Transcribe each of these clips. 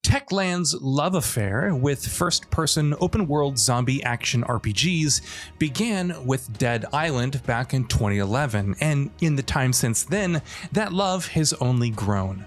Techland's love affair with first-person open-world zombie action RPGs began with Dead Island back in 2011, and in the time since then, that love has only grown.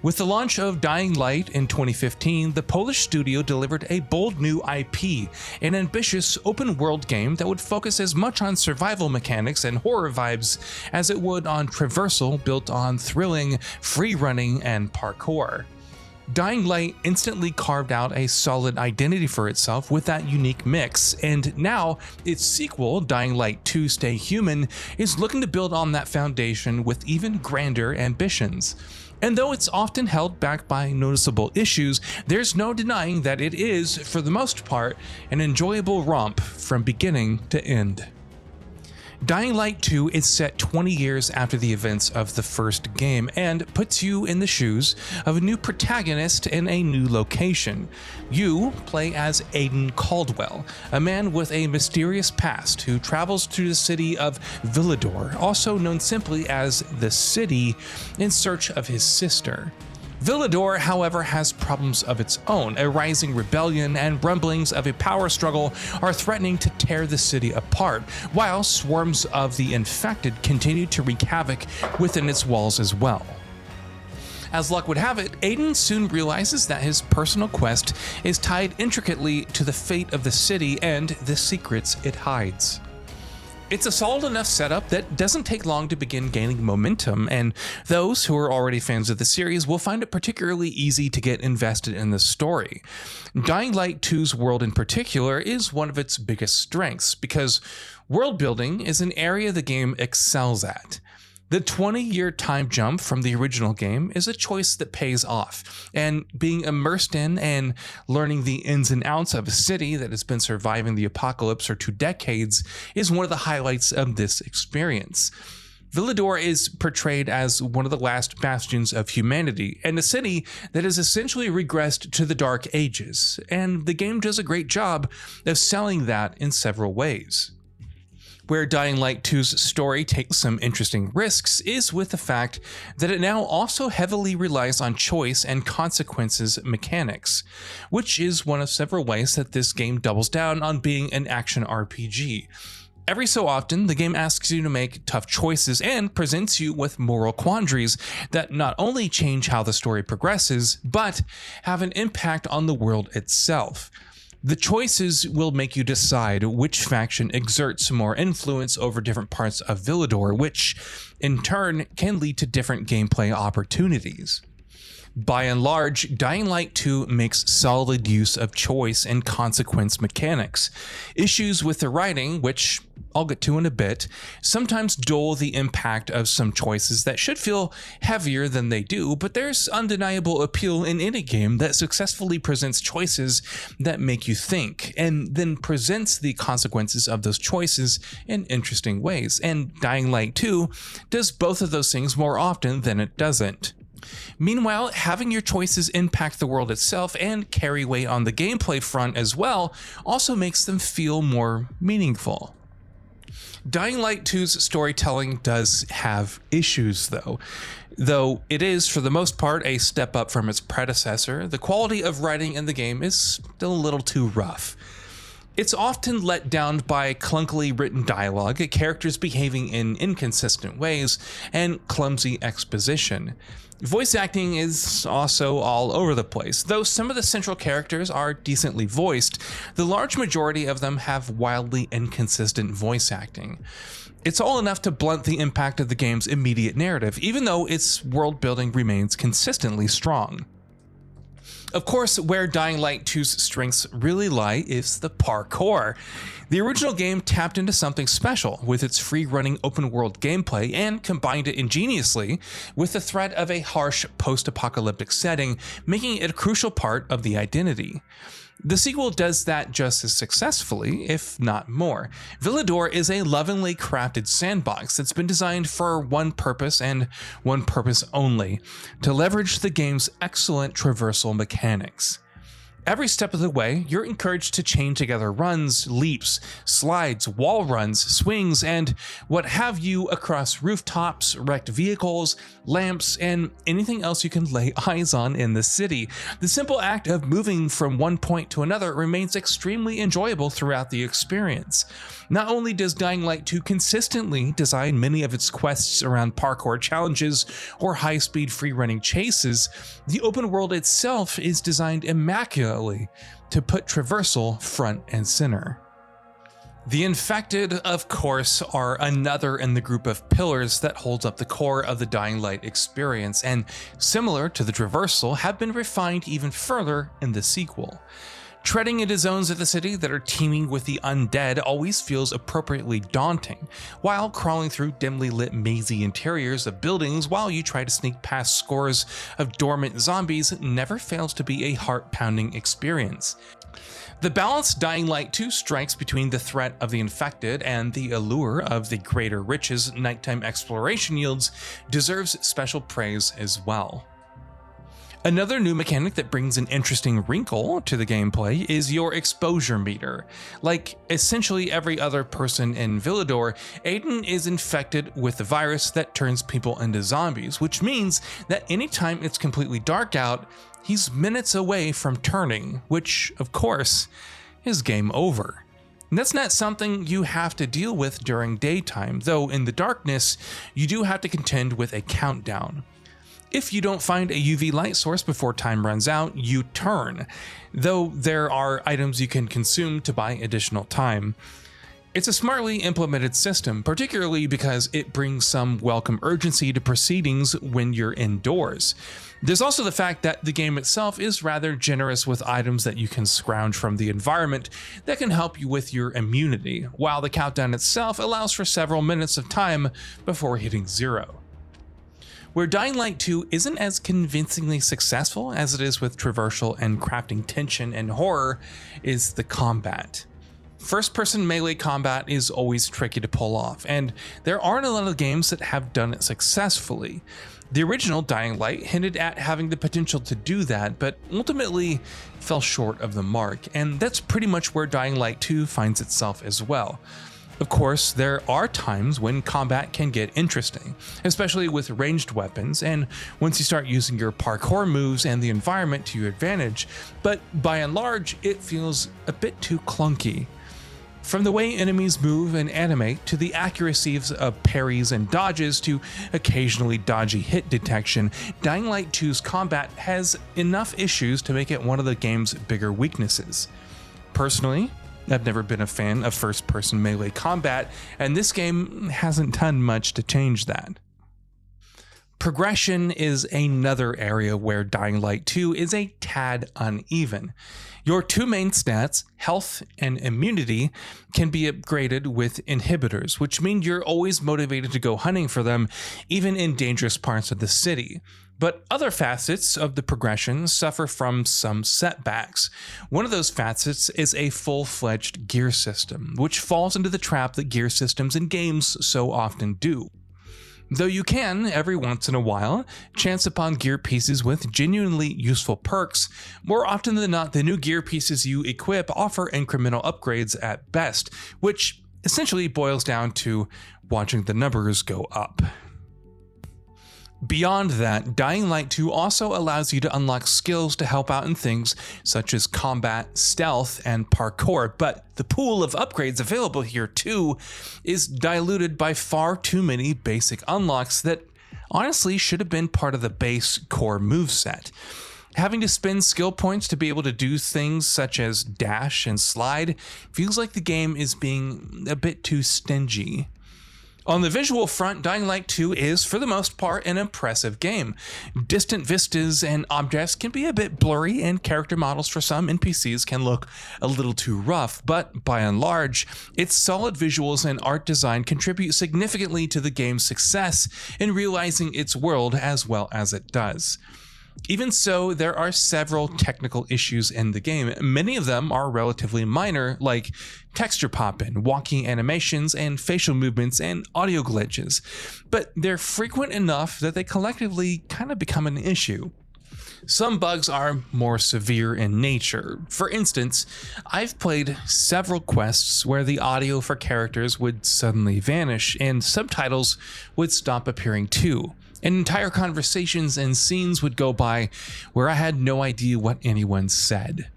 With the launch of Dying Light in 2015, the Polish studio delivered a bold new IP, an ambitious open-world game that would focus as much on survival mechanics and horror vibes as it would on traversal built on thrilling, free-running, and parkour. Dying Light instantly carved out a solid identity for itself with that unique mix, and now its sequel, Dying Light 2 Stay Human, is looking to build on that foundation with even grander ambitions. And though it's often held back by noticeable issues, there's no denying that it is, for the most part, an enjoyable romp from beginning to end. Dying Light 2 is set 20 years after the events of the first game and puts you in the shoes of a new protagonist in a new location. You play as Aiden Caldwell, a man with a mysterious past who travels to the city of Villador, also known simply as the City, in search of his sister. Villador, however, has problems of its own. A rising rebellion and rumblings of a power struggle are threatening to tear the city apart, while swarms of the infected continue to wreak havoc within its walls as well. As luck would have it, Aiden soon realizes that his personal quest is tied intricately to the fate of the city and the secrets it hides. It's a solid enough setup that doesn't take long to begin gaining momentum, and those who are already fans of the series will find it particularly easy to get invested in the story. Dying Light 2's world in particular is one of its biggest strengths, because world building is an area the game excels at. The 20-year time jump from the original game is a choice that pays off, and being immersed in and learning the ins and outs of a city that has been surviving the apocalypse for 2 decades is one of the highlights of this experience. Villador is portrayed as one of the last bastions of humanity, and a city that has essentially regressed to the Dark Ages, and the game does a great job of selling that in several ways. Where Dying Light 2's story takes some interesting risks is with the fact that it now also heavily relies on choice and consequences mechanics, which is one of several ways that this game doubles down on being an action RPG. Every so often, the game asks you to make tough choices and presents you with moral quandaries that not only change how the story progresses, but have an impact on the world itself. The choices will make you decide which faction exerts more influence over different parts of Villador, which in turn can lead to different gameplay opportunities. By and large, Dying Light 2 makes solid use of choice and consequence mechanics. Issues with the writing, which I'll get to in a bit, sometimes dull the impact of some choices that should feel heavier than they do, but there's undeniable appeal in any game that successfully presents choices that make you think, and then presents the consequences of those choices in interesting ways, and Dying Light 2 does both of those things more often than it doesn't. Meanwhile, having your choices impact the world itself and carry weight on the gameplay front as well also makes them feel more meaningful. Dying Light 2's storytelling does have issues though it is for the most part a step up from its predecessor. The quality of writing in the game is still a little too rough. It's often let down by clunkily written dialogue, characters behaving in inconsistent ways, and clumsy exposition. Voice acting is also all over the place. Though some of the central characters are decently voiced, the large majority of them have wildly inconsistent voice acting. It's all enough to blunt the impact of the game's immediate narrative, even though its world building remains consistently strong. Of course, where Dying Light 2's strengths really lie is the parkour. The original game tapped into something special with its free-running open-world gameplay and combined it ingeniously with the threat of a harsh post-apocalyptic setting, making it a crucial part of the identity. The sequel does that just as successfully, if not more. Villador is a lovingly crafted sandbox that's been designed for one purpose and one purpose only: to leverage the game's excellent traversal mechanics. Every step of the way, you're encouraged to chain together runs, leaps, slides, wall runs, swings, and what have you across rooftops, wrecked vehicles, lamps, and anything else you can lay eyes on in the city. The simple act of moving from one point to another remains extremely enjoyable throughout the experience. Not only does Dying Light 2 consistently design many of its quests around parkour challenges or high-speed free-running chases, the open world itself is designed immaculately to put traversal front and center. The Infected, of course, are another in the group of pillars that holds up the core of the Dying Light experience, and similar to the traversal, have been refined even further in the sequel. Treading into zones of the city that are teeming with the undead always feels appropriately daunting, while crawling through dimly lit mazy interiors of buildings while you try to sneak past scores of dormant zombies never fails to be a heart-pounding experience. The balanced Dying Light 2 strikes between the threat of the Infected and the allure of the greater riches nighttime exploration yields deserves special praise as well. Another new mechanic that brings an interesting wrinkle to the gameplay is your exposure meter. Like essentially every other person in Villador, Aiden is infected with the virus that turns people into zombies, which means that anytime it's completely dark out, he's minutes away from turning, which, of course, is game over. And that's not something you have to deal with during daytime, though in the darkness, you do have to contend with a countdown. If you don't find a UV light source before time runs out, you turn, though there are items you can consume to buy additional time. It's a smartly implemented system, particularly because it brings some welcome urgency to proceedings when you're indoors. There's also the fact that the game itself is rather generous with items that you can scrounge from the environment that can help you with your immunity, while the countdown itself allows for several minutes of time before hitting zero. Where Dying Light 2 isn't as convincingly successful as it is with traversal and crafting tension and horror is the combat. First-person melee combat is always tricky to pull off, and there aren't a lot of games that have done it successfully. The original Dying Light hinted at having the potential to do that, but ultimately fell short of the mark, and that's pretty much where Dying Light 2 finds itself as well. Of course, there are times when combat can get interesting, especially with ranged weapons and once you start using your parkour moves and the environment to your advantage, but by and large, it feels a bit too clunky. From the way enemies move and animate to the accuracies of parries and dodges to occasionally dodgy hit detection, Dying Light 2's combat has enough issues to make it one of the game's bigger weaknesses. Personally, I've never been a fan of first-person melee combat, and this game hasn't done much to change that. Progression is another area where Dying Light 2 is a tad uneven. Your two main stats, health and immunity, can be upgraded with inhibitors, which mean you're always motivated to go hunting for them, even in dangerous parts of the city. But other facets of the progression suffer from some setbacks. One of those facets is a full-fledged gear system, which falls into the trap that gear systems in games so often do. Though you can, every once in a while, chance upon gear pieces with genuinely useful perks, more often than not the new gear pieces you equip offer incremental upgrades at best, which essentially boils down to watching the numbers go up. Beyond that, Dying Light 2 also allows you to unlock skills to help out in things such as combat, stealth, and parkour, but the pool of upgrades available here too is diluted by far too many basic unlocks that honestly should have been part of the base core moveset. Having to spend skill points to be able to do things such as dash and slide feels like the game is being a bit too stingy. On the visual front, Dying Light 2 is, for the most part, an impressive game. Distant vistas and objects can be a bit blurry, and character models for some NPCs can look a little too rough, but by and large, its solid visuals and art design contribute significantly to the game's success in realizing its world as well as it does. Even so, there are several technical issues in the game. Many of them are relatively minor, like texture pop-in, walking animations, and facial movements and audio glitches, but they're frequent enough that they collectively kind of become an issue. Some bugs are more severe in nature. For instance, I've played several quests where the audio for characters would suddenly vanish and subtitles would stop appearing too. And entire conversations and scenes would go by where I had no idea what anyone said.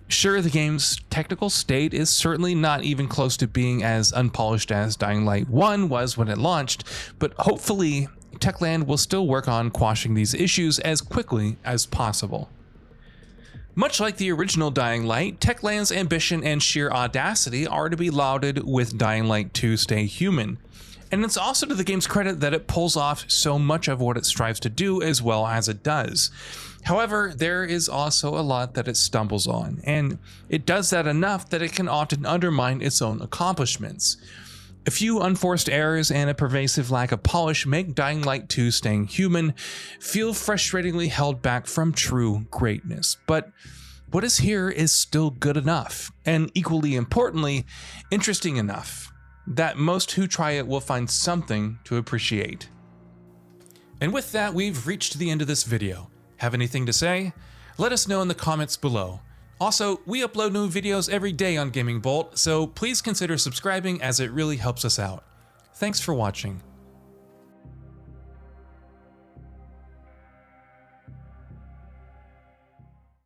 Sure, the game's technical state is certainly not even close to being as unpolished as Dying Light 1 was when it launched, but hopefully Techland will still work on quashing these issues as quickly as possible. Much like the original Dying Light, Techland's ambition and sheer audacity are to be lauded with Dying Light 2 Stay Human. And it's also to the game's credit that it pulls off so much of what it strives to do as well as it does. However, there is also a lot that it stumbles on, and it does that enough that it can often undermine its own accomplishments. A few unforced errors and a pervasive lack of polish make Dying Light 2 Staying Human feel frustratingly held back from true greatness, but what is here is still good enough, and equally importantly, interesting enough, that most who try it will find something to appreciate. And with that, we've reached the end of this video. Have anything to say? Let us know in the comments below. Also, we upload new videos every day on Gaming Bolt, so please consider subscribing as it really helps us out. Thanks for watching.